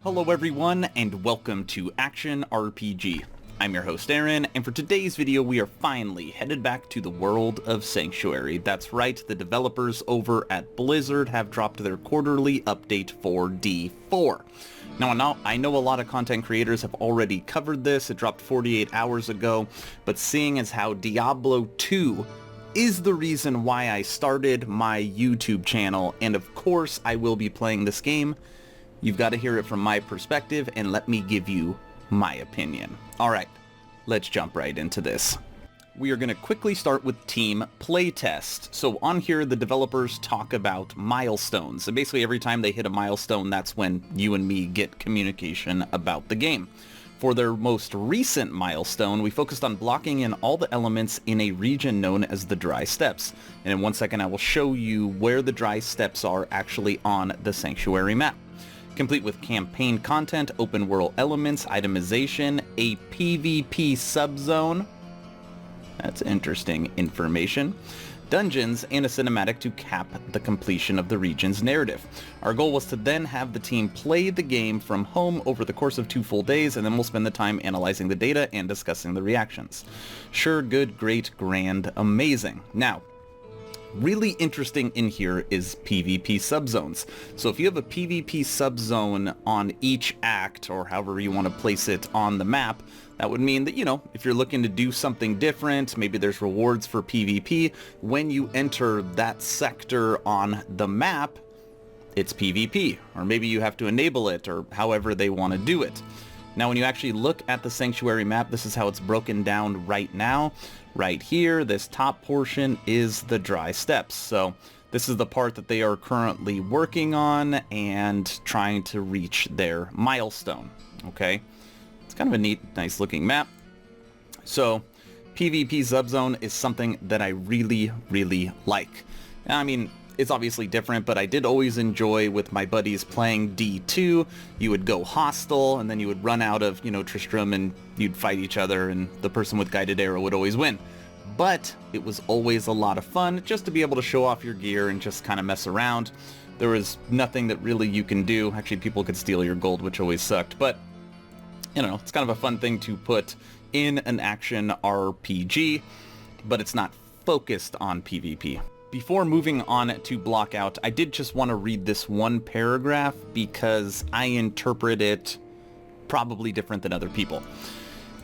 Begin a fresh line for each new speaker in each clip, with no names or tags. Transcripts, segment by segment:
Hello everyone, and welcome to Action RPG. I'm your host Aaron, and for today's video we are finally headed back to the world of Sanctuary. That's right, the developers over at Blizzard have dropped their quarterly update for D4. Now I know a lot of content creators have already covered this, it dropped 48 hours ago, but seeing as how Diablo 2 is the reason why I started my YouTube channel, and of course I will be playing this game, you've got to hear it from my perspective, and let me give you my opinion. Alright, let's jump right into this. We are going to quickly start with team playtest. So on here, the developers talk about milestones. So basically every time they hit a milestone, that's when you and me get communication about the game. For their most recent milestone, we focused on blocking in all the elements in a region known as the Dry Steppes. And in 1 second, I will show you where the Dry Steppes are actually on the Sanctuary map. Complete with campaign content, open world elements, itemization, a PvP subzone. That's interesting information. Dungeons, and a cinematic to cap the completion of the region's narrative. Our goal was to then have the team play the game from home over the course of 2 full days, and then we'll spend the time analyzing the data and discussing the reactions. Sure, good, great, grand, amazing. Now, really interesting in here is PvP subzones. So if you have a PvP subzone on each act, or however you want to place it on the map, that would mean that, you know, if you're looking to do something different, maybe there's rewards for PvP, when you enter that sector on the map, it's PvP. Or maybe you have to enable it, or however they want to do it. Now when you actually look at the Sanctuary map, this is how it's broken down right now. Right here, this top portion is the Dry Steppes. So this is the part that they are currently working on and trying to reach their milestone. Okay, it's kind of a neat, nice looking map. So PvP subzone is something that I really, really like. I mean, it's obviously different, but I did always enjoy with my buddies playing D2. You would go hostile, and then you would run out of, Tristram, and you'd fight each other, and the person with guided arrow would always win. But it was always a lot of fun just to be able to show off your gear and just kind of mess around. There was nothing that really you can do. Actually, people could steal your gold, which always sucked, but, it's kind of a fun thing to put in an action RPG, but it's not focused on PvP. Before moving on to Blockout, I did just want to read this one paragraph because I interpret it probably different than other people.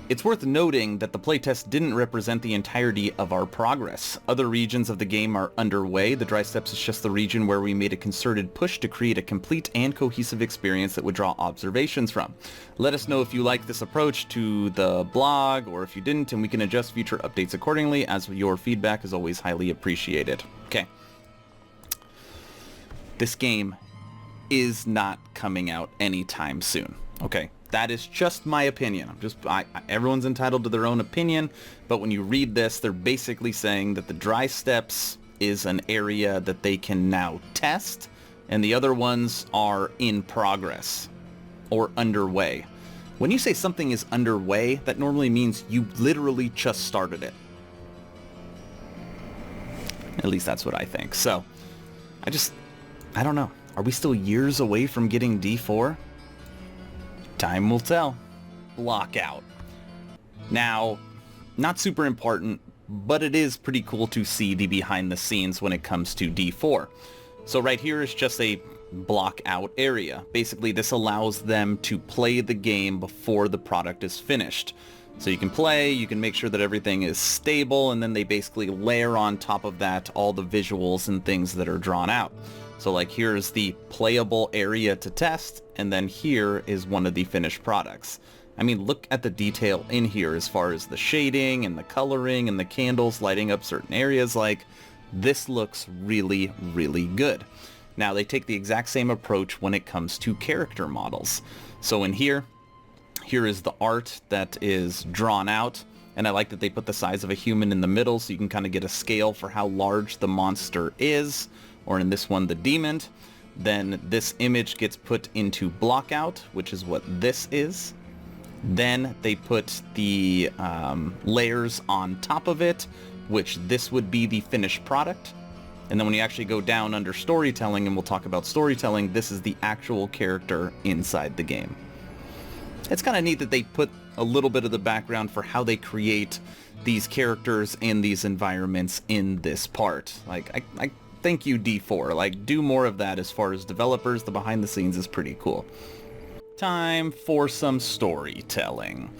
It's worth noting that the playtest didn't represent the entirety of our progress. Other regions of the game are underway. The Dry Steppes is just the region where we made a concerted push to create a complete and cohesive experience that would draw observations from. Let us know if you like this approach to the blog, or if you didn't, and we can adjust future updates accordingly, as your feedback is always highly appreciated. Okay. This game is not coming out anytime soon. Okay. That is just my opinion. Everyone's entitled to their own opinion, but when you read this, they're basically saying that the Dry Steppes is an area that they can now test, and the other ones are in progress or underway. When you say something is underway, that normally means you literally just started it. At least that's what I think. So, I don't know. Are we still years away from getting D4? Time will tell. Blockout. Now, not super important, but it is pretty cool to see the behind the scenes when it comes to D4. So right here is just a blockout area. Basically, this allows them to play the game before the product is finished. So you can play, you can make sure that everything is stable, and then they basically layer on top of that all the visuals and things that are drawn out. So like here's the playable area to test, and then here is one of the finished products. I mean, look at the detail in here as far as the shading and the coloring and the candles lighting up certain areas. Like, this looks really, really good. Now, they take the exact same approach when it comes to character models. So in here is the art that is drawn out, and I like that they put the size of a human in the middle so you can kind of get a scale for how large the monster is, or in this one, the demon. Then this image gets put into Blockout, which is what this is. Then they put the layers on top of it, which this would be the finished product. And then when you actually go down under storytelling, and we'll talk about storytelling, this is the actual character inside the game. It's kind of neat that they put a little bit of the background for how they create these characters and these environments in this part. Like, I thank you, D4. Like, do more of that as far as developers. The behind the scenes is pretty cool. Time for some storytelling.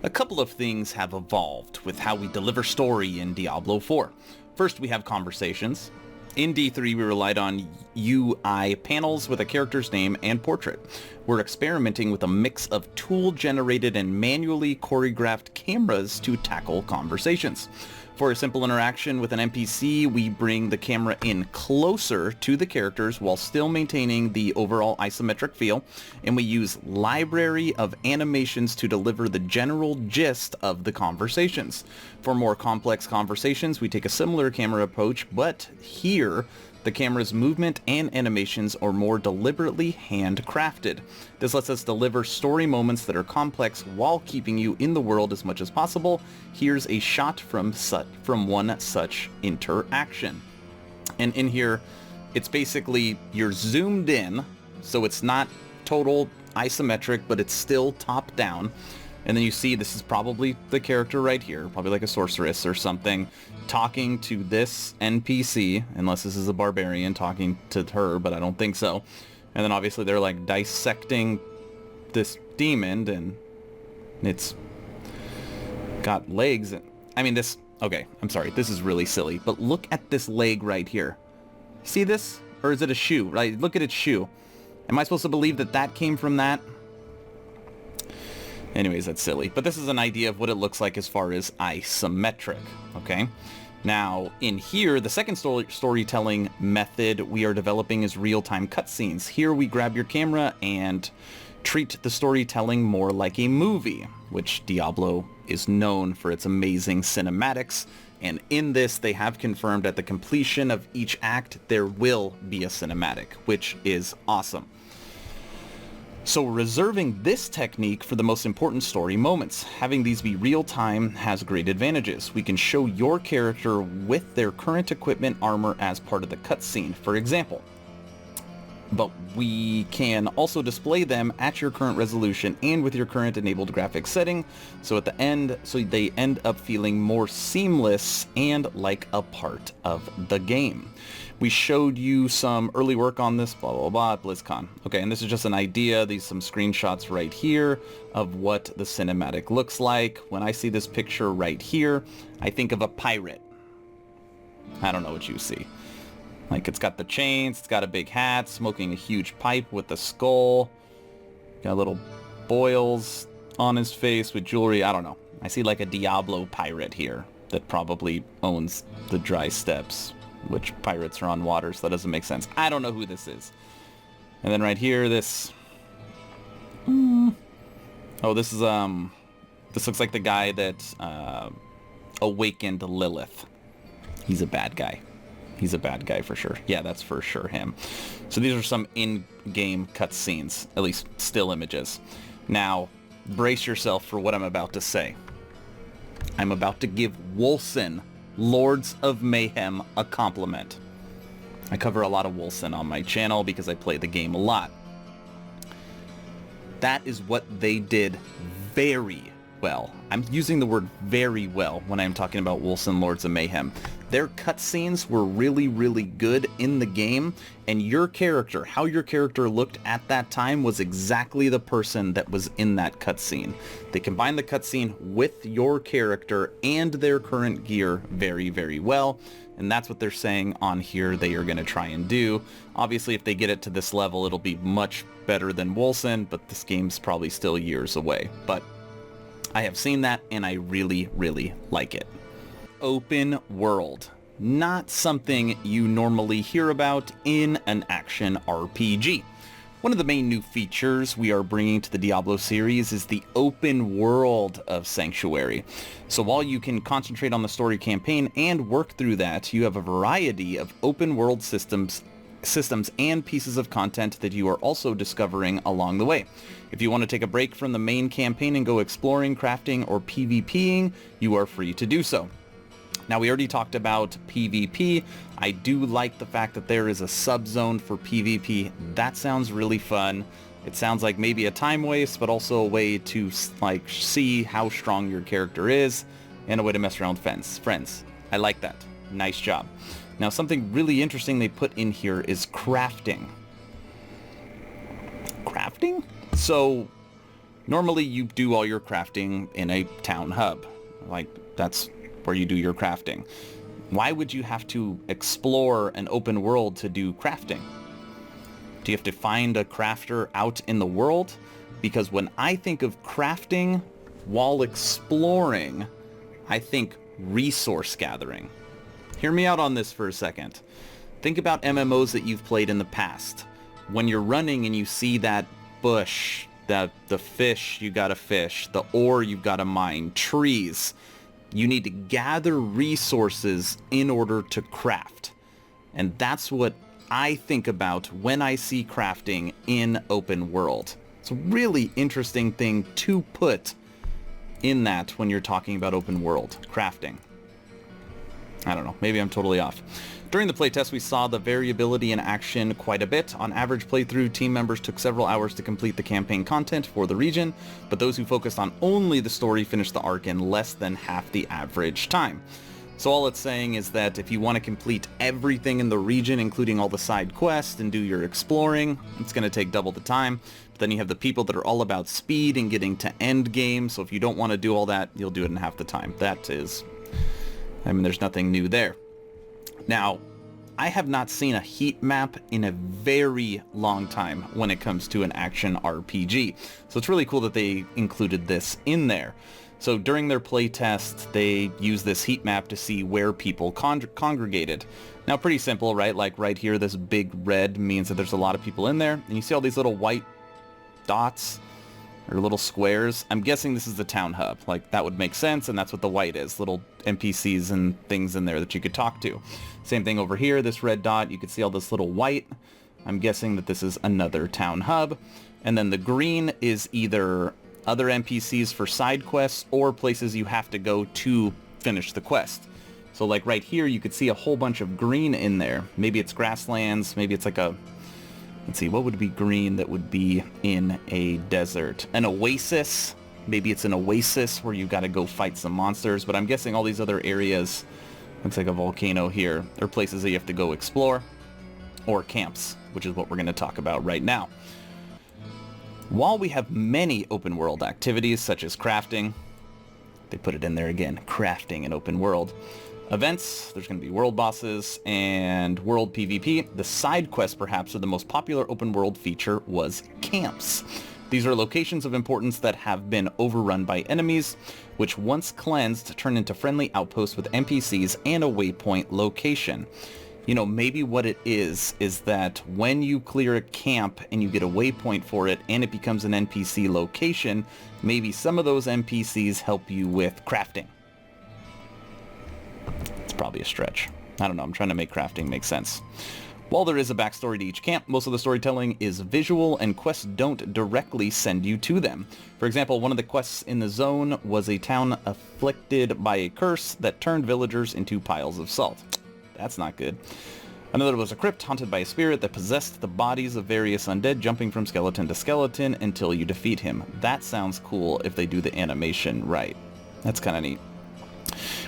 A couple of things have evolved with how we deliver story in Diablo IV. First, we have conversations. In D3, we relied on UI panels with a character's name and portrait. We're experimenting with a mix of tool-generated and manually choreographed cameras to tackle conversations. For a simple interaction with an NPC, we bring the camera in closer to the characters while still maintaining the overall isometric feel, and we use library of animations to deliver the general gist of the conversations. For more complex conversations, we take a similar camera approach, but here, the camera's movement and animations are more deliberately handcrafted. This lets us deliver story moments that are complex while keeping you in the world as much as possible. Here's a shot from one such interaction. And in here, it's basically you're zoomed in, so it's not total isometric, but it's still top down. And then you see this is probably the character right here, probably like a sorceress or something, talking to this NPC, unless this is a barbarian talking to her, but I don't think so. And then obviously they're like dissecting this demon, and it's got legs. I mean, this, okay, I'm sorry, this is really silly, but look at this leg right here. See this? Or is it a shoe, right? Look at its shoe. Am I supposed to believe that that came from that? Anyways, that's silly. But this is an idea of what it looks like as far as isometric, okay? Now, in here, the second storytelling method we are developing is real-time cutscenes. Here we grab your camera and treat the storytelling more like a movie, which Diablo is known for its amazing cinematics. And in this, they have confirmed at the completion of each act, there will be a cinematic, which is awesome. So reserving this technique for the most important story moments. Having these be real-time has great advantages. We can show your character with their current equipment armor as part of the cutscene, for example. But we can also display them at your current resolution and with your current enabled graphics setting, so at the end, so they end up feeling more seamless and like a part of the game. We showed you some early work on this, blah, blah, blah, at BlizzCon. Okay, and this is just an idea. These some screenshots right here of what the cinematic looks like. When I see this picture right here, I think of a pirate. I don't know what you see. Like, it's got the chains, it's got a big hat, smoking a huge pipe with a skull. Got little boils on his face with jewelry. I don't know. I see like a Diablo pirate here that probably owns the dry steppes, which pirates are on water, so that doesn't make sense. I don't know who this is. And then right here, this... Oh, this is, this looks like the guy that awakened Lilith. He's a bad guy. He's a bad guy for sure. Yeah, that's for sure him. So these are some in-game cutscenes, at least still images. Now, brace yourself for what I'm about to say. I'm about to give Wolcen, Lords of Mayhem, a compliment. I cover a lot of Wolcen on my channel because I play the game a lot. That is what they did very well. I'm using the word very well when I'm talking about Wolcen, Lords of Mayhem. Their cutscenes were really, really good in the game, and your character, how your character looked at that time, was exactly the person that was in that cutscene. They combined the cutscene with your character and their current gear very, very well, and that's what they're saying on here they are going to try and do. Obviously, if they get it to this level, it'll be much better than Wolcen, but this game's probably still years away. But I have seen that, and I really, really like it. Open world. Not something you normally hear about in an action RPG. One of the main new features we are bringing to the Diablo series is the open world of Sanctuary. So while you can concentrate on the story campaign and work through that, you have a variety of open world systems and pieces of content that you are also discovering along the way. If you want to take a break from the main campaign and go exploring, crafting, or PvPing, you are free to do so. Now, we already talked about PvP. I do like the fact that there is a sub-zone for PvP. That sounds really fun. It sounds like maybe a time waste, but also a way to like see how strong your character is and a way to mess around with friends. I like that. Nice job. Now, something really interesting they put in here is crafting. Crafting? So normally you do all your crafting in a town hub. Like, that's where you do your crafting. Why would you have to explore an open world to do crafting? Do you have to find a crafter out in the world? Because when I think of crafting while exploring, I think resource gathering. Hear me out on this for a second. Think about MMOs that you've played in the past. When you're running and you see that bush, the fish, you gotta fish, the ore, you've gotta mine, trees. You need to gather resources in order to craft. And that's what I think about when I see crafting in open world. It's a really interesting thing to put in that when you're talking about open world crafting. I don't know, maybe I'm totally off. During the playtest, we saw the variability in action quite a bit. On average playthrough, team members took several hours to complete the campaign content for the region, but those who focused on only the story finished the arc in less than half the average time. So all it's saying is that if you want to complete everything in the region, including all the side quests, and do your exploring, it's going to take double the time. But then you have the people that are all about speed and getting to end game, so if you don't want to do all that, you'll do it in half the time. That is... I mean, there's nothing new there. Now, I have not seen a heat map in a very long time when it comes to an action RPG. So it's really cool that they included this in there. So during their playtest, they used this heat map to see where people congregated. Now, pretty simple, right? Like right here, this big red means that there's a lot of people in there. And you see all these little white dots or little squares. I'm guessing this is the town hub. Like, that would make sense, and that's what the white is. Little NPCs and things in there that you could talk to. Same thing over here, this red dot. You can see all this little white. I'm guessing that this is another town hub. And then the green is either other NPCs for side quests or places you have to go to finish the quest. So like right here, you could see a whole bunch of green in there. Maybe it's grasslands, maybe it's like a... Let's see, what would be green that would be in a desert? An oasis? Maybe it's an oasis where you got to go fight some monsters, but I'm guessing all these other areas, looks like a volcano here, are places that you have to go explore, or camps, which is what we're going to talk about right now. While we have many open world activities, such as crafting, they put it in there again, crafting in open world, events, there's going to be world bosses, and world PvP. The side quests, perhaps, are the most popular open world feature was camps. These are locations of importance that have been overrun by enemies, which once cleansed turn into friendly outposts with NPCs and a waypoint location. You know, maybe what it is that when you clear a camp and you get a waypoint for it and it becomes an NPC location, maybe some of those NPCs help you with crafting. Probably a stretch. I don't know, I'm trying to make crafting make sense. While there is a backstory to each camp, most of the storytelling is visual and quests don't directly send you to them. For example, one of the quests in the zone was a town afflicted by a curse that turned villagers into piles of salt. That's not good. Another was a crypt haunted by a spirit that possessed the bodies of various undead, jumping from skeleton to skeleton until you defeat him. That sounds cool if they do the animation right. That's kind of neat.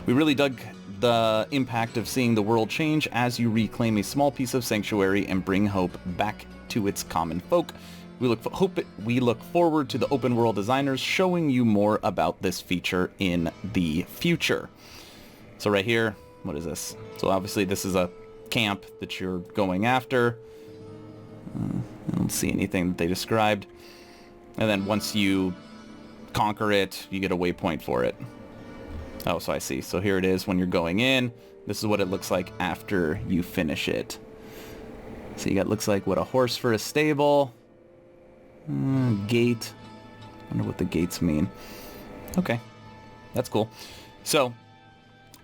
We really dug the impact of seeing the world change as you reclaim a small piece of sanctuary and bring hope back to its common folk. We look forward to the open world designers showing you more about this feature in the future. So right here, what is this? So obviously this is a camp that you're going after. I don't see anything that they described. And then once you conquer it, you get a waypoint for it. Oh, so I see. So here it is when you're going in. This is what it looks like after you finish it. So you got, looks like, what, a horse for a stable. Gate. I wonder what the gates mean. Okay. That's cool. So,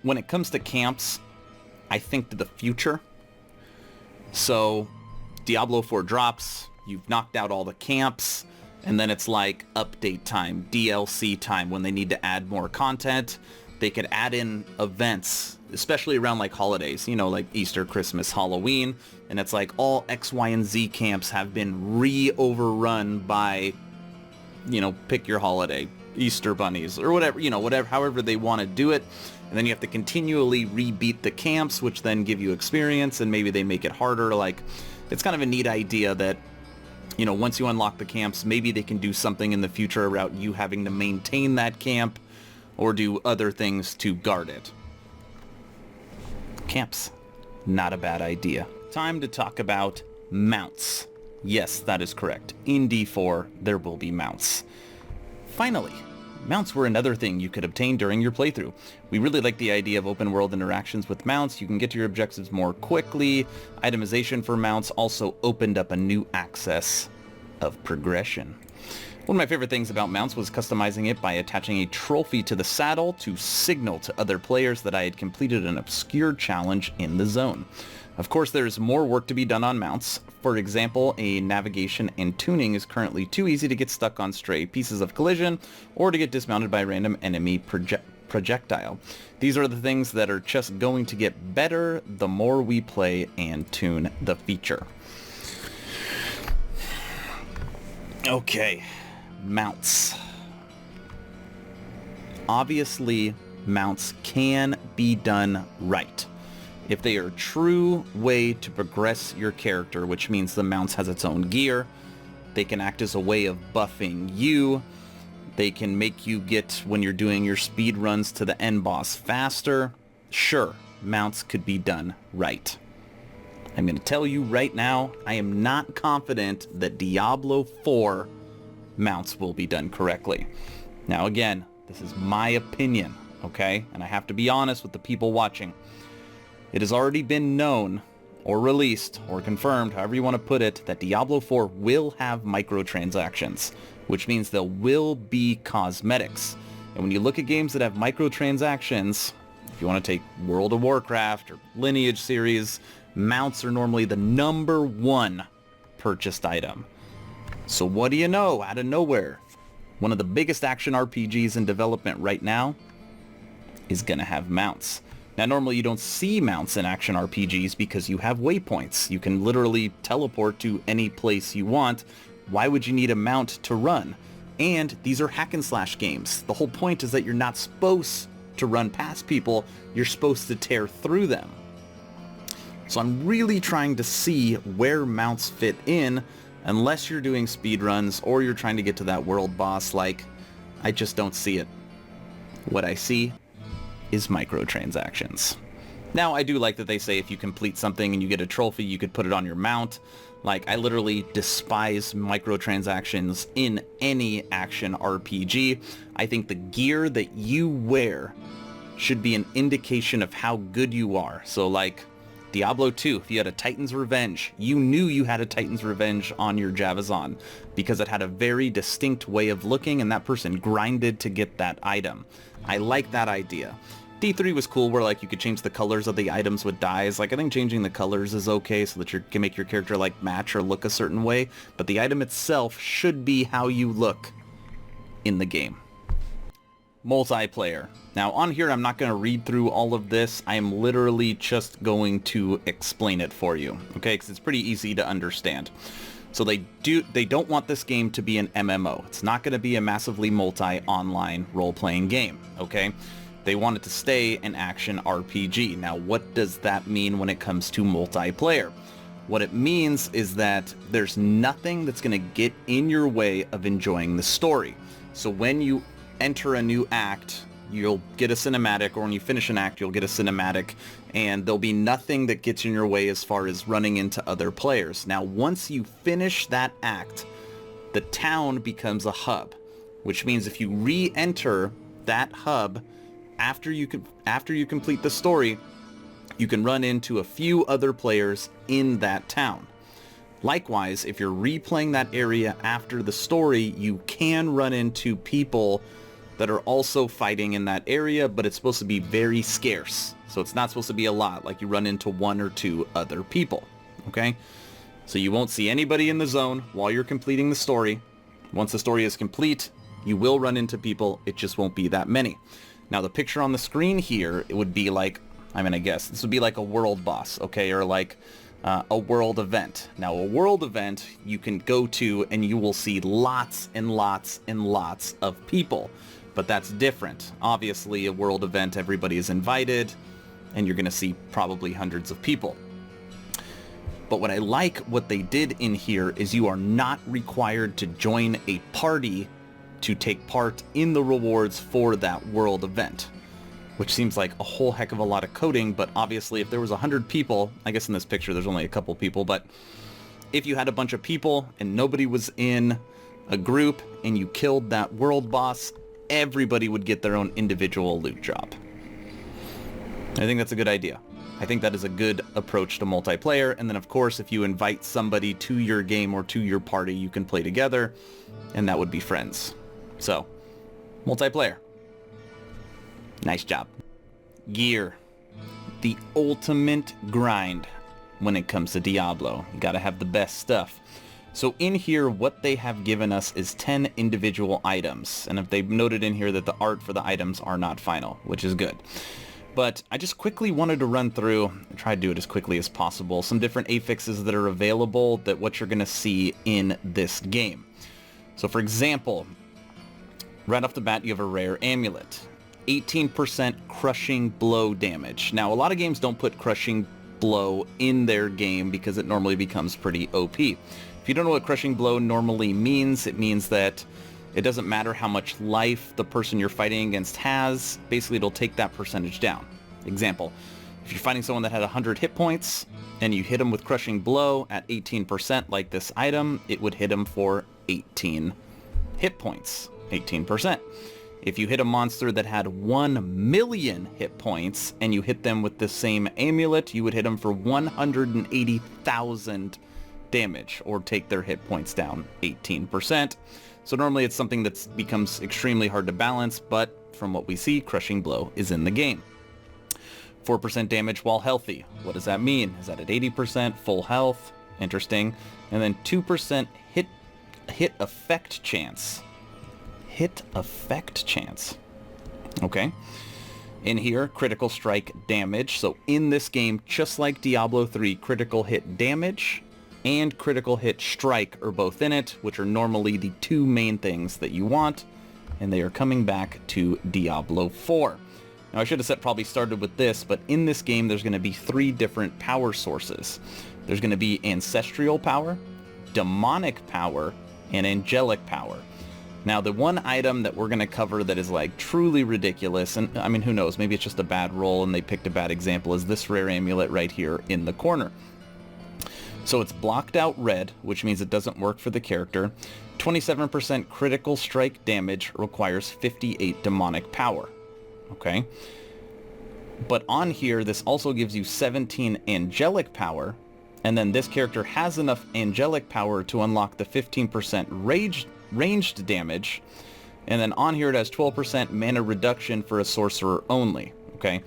when it comes to camps, I think to the future. So, Diablo 4 drops. You've knocked out all the camps. And then it's like update time, DLC time, when they need to add more content. They could add in events, especially around like holidays, you know, like Easter, Christmas, Halloween, and it's like all X, Y, and Z camps have been re-overrun by, you know, pick your holiday, Easter bunnies, or whatever, you know, whatever, however they want to do it. And then you have to continually rebeat the camps, which then give you experience, and maybe they make it harder. Like, it's kind of a neat idea that, you know, once you unlock the camps, maybe they can do something in the future about you having to maintain that camp or do other things to guard it. Camps, not a bad idea. Time to talk about mounts. Yes, that is correct. In D4, there will be mounts. Finally, mounts were another thing you could obtain during your playthrough. We really like the idea of open world interactions with mounts. You can get to your objectives more quickly. Itemization for mounts also opened up a new access of progression. One of my favorite things about mounts was customizing it by attaching a trophy to the saddle to signal to other players that I had completed an obscure challenge in the zone. Of course, there's more work to be done on mounts. For example, a navigation and tuning is currently too easy to get stuck on stray pieces of collision or to get dismounted by a random enemy projectile. These are the things that are just going to get better the more we play and tune the feature. Okay. Mounts. Obviously, mounts can be done right. If they are a true way to progress your character, which means the mounts has its own gear, they can act as a way of buffing you, they can make you get, when you're doing your speed runs to the end boss faster. Sure, mounts could be done right. I'm going to tell you right now, I am not confident that Diablo 4 mounts will be done correctly. Now again, this is my opinion, okay? And I have to be honest with the people watching. It has already been known, or released, or confirmed, however you want to put it, that Diablo 4 will have microtransactions, which means there will be cosmetics. And when you look at games that have microtransactions, if you want to take World of Warcraft or Lineage series, mounts are normally the #1 purchased item. So what do you know, out of nowhere, one of the biggest action RPGs in development right now is gonna have mounts. Now normally you don't see mounts in action RPGs because you have waypoints. You can literally teleport to any place you want. Why would you need a mount to run? And these are hack and slash games. The whole point is that you're not supposed to run past people, you're supposed to tear through them. So I'm really trying to see where mounts fit in, unless you're doing speedruns or you're trying to get to that world boss. Like, I just don't see it. What I see is microtransactions. Now, I do like that they say if you complete something and you get a trophy, you could put it on your mount. Like, I literally despise microtransactions in any action RPG. I think the gear that you wear should be an indication of how good you are. So, like, Diablo 2, if you had a Titan's Revenge, you knew you had a Titan's Revenge on your Javazon because it had a very distinct way of looking and that person grinded to get that item. I like that idea. D3 was cool where like you could change the colors of the items with dyes. Like I think changing the colors is okay so that you can make your character like match or look a certain way, but the item itself should be how you look in the game. Multiplayer. Now on here I'm not going to read through all of this, I am literally just going to explain it for you, okay, because it's pretty easy to understand. So they don't want this game to be an MMO. It's not going to be a massively multi-online role-playing game, okay? They want it to stay an action RPG. Now what does that mean when it comes to multiplayer? What it means is that there's nothing that's going to get in your way of enjoying the story. So when you enter a new act, you'll get a cinematic, or when you finish an act, you'll get a cinematic, and there'll be nothing that gets in your way as far as running into other players. Now, once you finish that act, the town becomes a hub, which means if you re-enter that hub after you complete the story, you can run into a few other players in that town. Likewise, if you're replaying that area after the story, you can run into people that are also fighting in that area, but it's supposed to be very scarce. So it's not supposed to be a lot, like you run into 1 or 2 other people, okay? So you won't see anybody in the zone while you're completing the story. Once the story is complete, you will run into people, it just won't be that many. Now the picture on the screen here, it would be like, I'm gonna guess, this would be like a world boss, okay, or like a world event. Now a world event you can go to and you will see lots and lots and lots of people, but that's different. Obviously a world event, everybody is invited and you're gonna see probably hundreds of people. But what I like what they did in here is you are not required to join a party to take part in the rewards for that world event, which seems like a whole heck of a lot of coding. But obviously if there was 100 people, I guess in this picture there's only a couple people, but if you had a bunch of people and nobody was in a group and you killed that world boss, everybody would get their own individual loot drop. I think that's a good idea. I think that is a good approach to multiplayer. And then of course, if you invite somebody to your game or to your party, you can play together and that would be friends. So, multiplayer. Nice job. Gear. The ultimate grind when it comes to Diablo. You gotta have the best stuff. So in here, what they have given us is 10 individual items. And if they've noted in here that the art for the items are not final, which is good. But I just quickly wanted to run through, and try to do it as quickly as possible, some different affixes that are available that what you're gonna see in this game. So for example, right off the bat, you have a rare amulet. 18% crushing blow damage. Now, a lot of games don't put crushing blow in their game because it normally becomes pretty OP. If you don't know what crushing blow normally means, it means that it doesn't matter how much life the person you're fighting against has, basically it'll take that percentage down. Example, if you're fighting someone that had 100 hit points and you hit them with crushing blow at 18% like this item, it would hit them for 18 hit points, 18%. If you hit a monster that had 1 million hit points and you hit them with the same amulet, you would hit them for 180,000 damage or take their hit points down 18%. So normally it's something that becomes extremely hard to balance, but from what we see, crushing blow is in the game. 4% damage while healthy. What does that mean? Is that at 80% full health? Interesting. And then 2% hit effect chance. Hit effect chance. Okay. In here, critical strike damage. So in this game, just like Diablo 3, critical hit damage and critical hit strike are both in it, which are normally the two main things that you want, and they are coming back to Diablo 4. Now I should have probably started with this, but in this game there's going to be 3 different power sources. There's going to be ancestral power, demonic power, and angelic power. Now the one item that we're going to cover that is like truly ridiculous, and I mean who knows, maybe it's just a bad roll and they picked a bad example, is this rare amulet right here in the corner. So it's blocked out red, which means it doesn't work for the character. 27% critical strike damage requires 58 demonic power. Okay. But on here, this also gives you 17 angelic power. And then this character has enough angelic power to unlock the 15% ranged damage. And then on here, it has 12% mana reduction for a sorcerer only. Okay.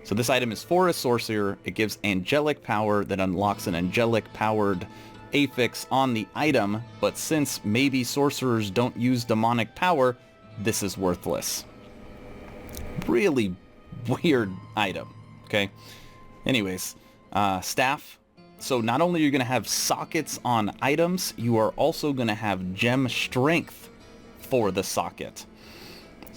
So this item is for a sorcerer. It gives angelic power that unlocks an angelic powered affix on the item, but since maybe sorcerers don't use demonic power, this is worthless. Really weird item, okay? Anyways, staff. So not only are you going to have sockets on items, you are also going to have gem strength for the socket.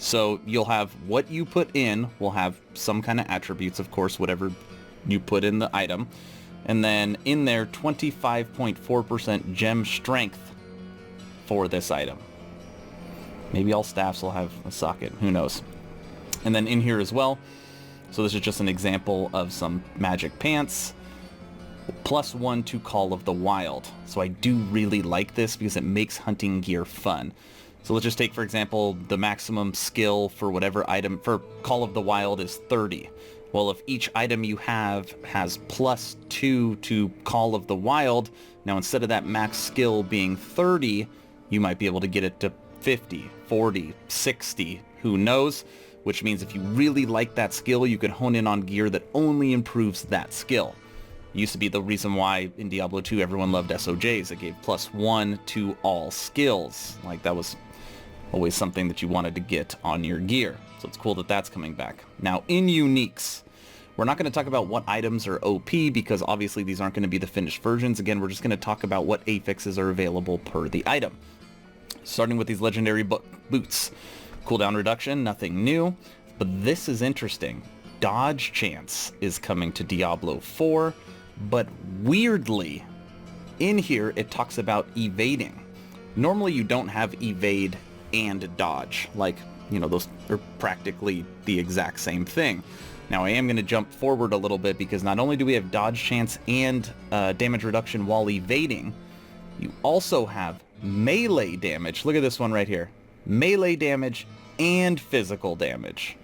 So you'll have what you put in will have some kind of attributes, of course, whatever you put in the item. And then in there, 25.4% gem strength for this item. Maybe all staffs will have a socket, who knows. And then in here as well, so this is just an example of some magic pants. +1 to Call of the Wild. So I do really like this because it makes hunting gear fun. So let's just take, for example, the maximum skill for whatever item for Call of the Wild is 30. Well, if each item you have has +2 to Call of the Wild, now instead of that max skill being 30, you might be able to get it to 50, 40, 60, who knows? Which means if you really like that skill, you can hone in on gear that only improves that skill. It used to be the reason why in Diablo 2 everyone loved SOJs. It gave +1 to all skills. Like that was Always something that you wanted to get on your gear. So it's cool that that's coming back. Now, in uniques, we're not going to talk about what items are OP because obviously these aren't going to be the finished versions. Again, we're just going to talk about what affixes are available per the item. Starting with these legendary boots. Cooldown reduction, nothing new, but this is interesting. Dodge chance is coming to Diablo 4, but weirdly, in here it talks about evading. Normally you don't have evade and dodge, like, you know, those are practically the exact same thing. Now I am going to jump forward a little bit because not only do we have dodge chance and damage reduction while evading, you also have melee damage. Look at this one right here. Melee damage and physical damage.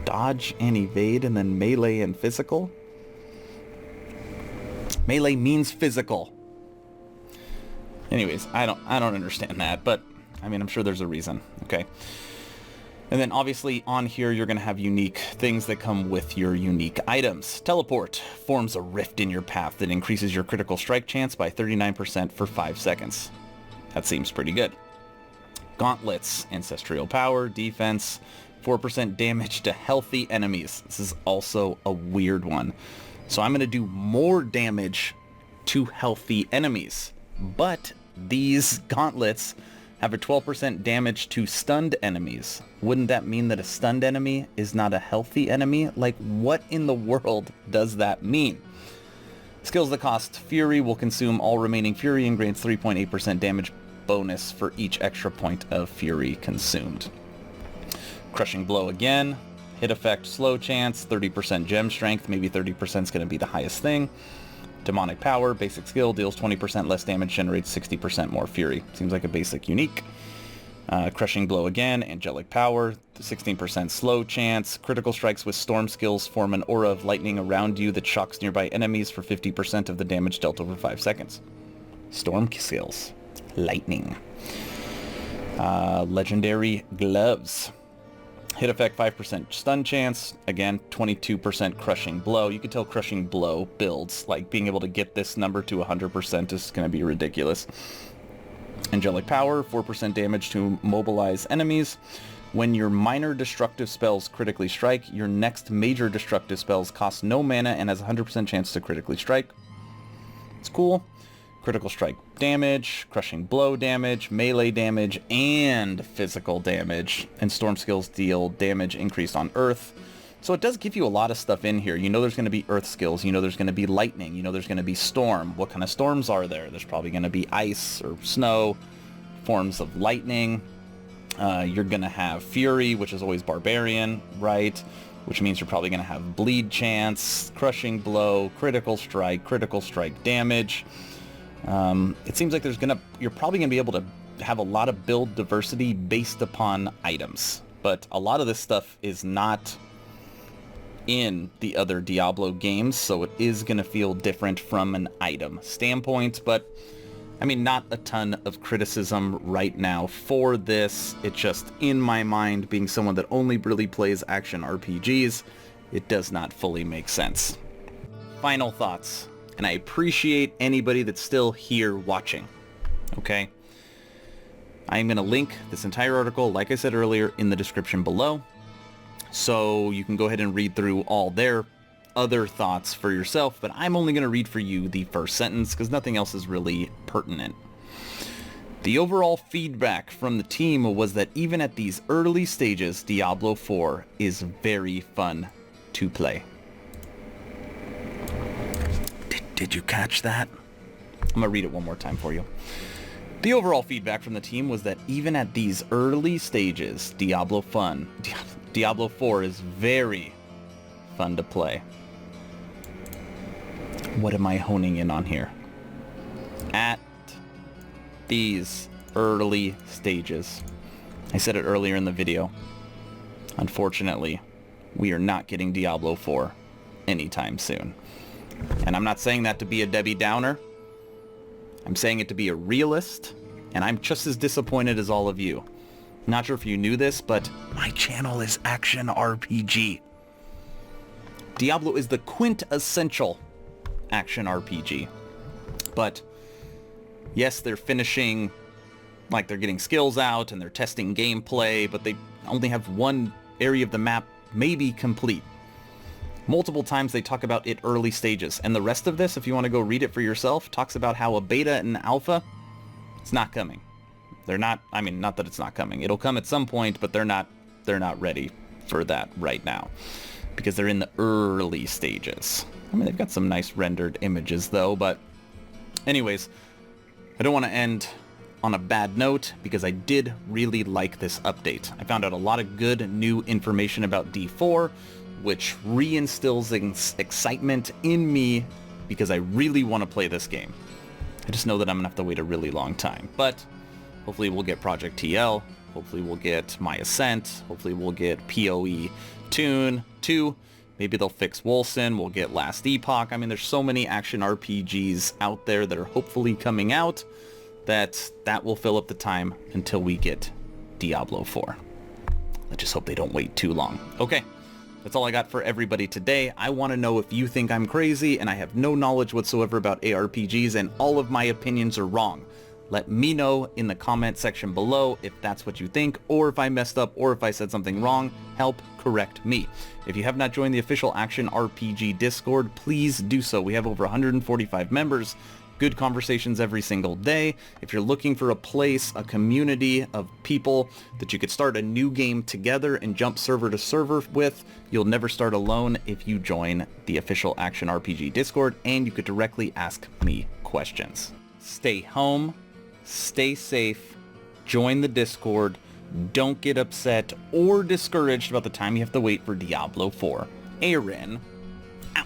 Dodge and evade and then melee and physical? Melee means physical. Anyways, I don't understand that, but I mean, I'm sure there's a reason. Okay. And then obviously on here you're going to have unique things that come with your unique items. Teleport forms a rift in your path that increases your critical strike chance by 39% for 5 seconds. That seems pretty good. Gauntlets, ancestral power, defense, 4% damage to healthy enemies. This is also a weird one. So I'm going to do more damage to healthy enemies. But these gauntlets have a 12% damage to stunned enemies. Wouldn't that mean that a stunned enemy is not a healthy enemy? Like, what in the world does that mean? Skills that cost Fury will consume all remaining Fury and grants 3.8% damage bonus for each extra point of Fury consumed. Crushing Blow again. Hit effect, slow chance, 30% gem strength. Maybe 30% is going to be the highest thing. Demonic Power, basic skill, deals 20% less damage, generates 60% more Fury. Seems like a basic unique. Crushing Blow again, Angelic Power, 16% slow chance. Critical strikes with storm skills form an aura of lightning around you that shocks nearby enemies for 50% of the damage dealt over 5 seconds. Storm skills. Lightning. Legendary Gloves. Hit effect 5% stun chance. Again, 22% crushing blow. You can tell crushing blow builds. Like, being able to get this number to 100% is going to be ridiculous. Angelic Power, 4% damage to mobilize enemies. When your minor destructive spells critically strike, your next major destructive spells cost no mana and has a 100% chance to critically strike. It's cool. Critical strike damage, crushing blow damage, melee damage, and physical damage. And storm skills deal damage increased on earth. So it does give you a lot of stuff in here. You know there's going to be earth skills. You know there's going to be lightning. You know there's going to be storm. What kind of storms are there? There's probably going to be ice or snow, forms of lightning. You're going to have fury, which is always barbarian, right? Which means you're probably going to have bleed chance, crushing blow, critical strike damage. It seems like you're probably going to be able to have a lot of build diversity based upon items, but a lot of this stuff is not in the other Diablo games, so it is going to feel different from an item standpoint, but I mean, not a ton of criticism right now for this. It's just, in my mind, being someone that only really plays action RPGs, it does not fully make sense. Final thoughts. And I appreciate anybody that's still here watching, okay? I am going to link this entire article, like I said earlier, in the description below. So you can go ahead and read through all their other thoughts for yourself, but I'm only going to read for you the first sentence because nothing else is really pertinent. The overall feedback from the team was that even at these early stages, Diablo 4 is very fun to play. Did you catch that? I'm going to read it one more time for you. The overall feedback from the team was that even at these early stages, Diablo 4 is very fun to play. What am I honing in on here? At these early stages. I said it earlier in the video. Unfortunately, we are not getting Diablo 4 anytime soon. And I'm not saying that to be a Debbie Downer. I'm saying it to be a realist, and I'm just as disappointed as all of you. Not sure if you knew this, but my channel is Action RPG. Diablo is the quintessential action RPG. But yes, they're finishing Like they're getting skills out and they're testing gameplay, but they only have one area of the map maybe complete. Multiple times they talk about it early stages, and the rest of this, if you want to go read it for yourself, talks about how a beta and alpha, it's not coming. They're not, I mean, not that it's not coming. It'll come at some point, but they're not ready for that right now because they're in the early stages. I mean, they've got some nice rendered images though, but anyways, I don't want to end on a bad note because I did really like this update. I found out a lot of good new information about D4, which reinstills excitement in me because I really want to play this game. I just know that I'm going to have to wait a really long time. But hopefully we'll get Project TL. Hopefully we'll get My Ascent. Hopefully we'll get PoE Tune 2. Maybe they'll fix Wolcen. We'll get Last Epoch. I mean, there's so many action RPGs out there that are hopefully coming out that will fill up the time until we get Diablo 4. Let's just hope they don't wait too long. Okay. That's all I got for everybody today. I want to know if you think I'm crazy and I have no knowledge whatsoever about ARPGs and all of my opinions are wrong. Let me know in the comment section below if that's what you think, or if I messed up, or if I said something wrong. Help correct me. If you have not joined the official Action RPG Discord, please do so. We have over 145 members. Good conversations every single day. If you're looking for a place, a community of people that you could start a new game together and jump server to server with, you'll never start alone if you join the official Action RPG Discord, and you could directly ask me questions. Stay home, stay safe, join the Discord, don't get upset or discouraged about the time you have to wait for Diablo 4. Aaron, out.